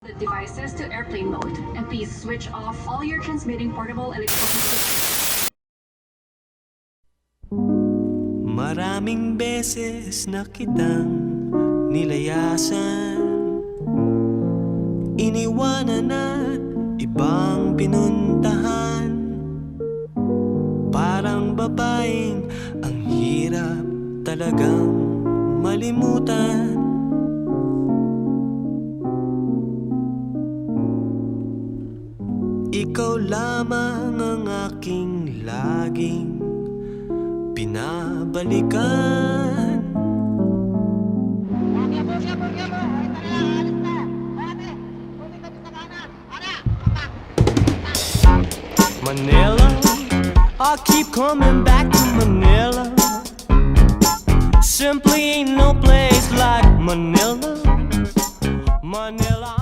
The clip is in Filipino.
The devices to airplane mode, and please switch off all your transmitting portable electronic systems. Maraming beses na kitang nilayasan, iniwanan at ibang pinuntahan. Parang babaeng ang hirap talagang malimutan. Ikaw lamang ang aking laging pinabalikan. Manila, I keep coming back to Manila. Simply ain't no place like Manila. Manila.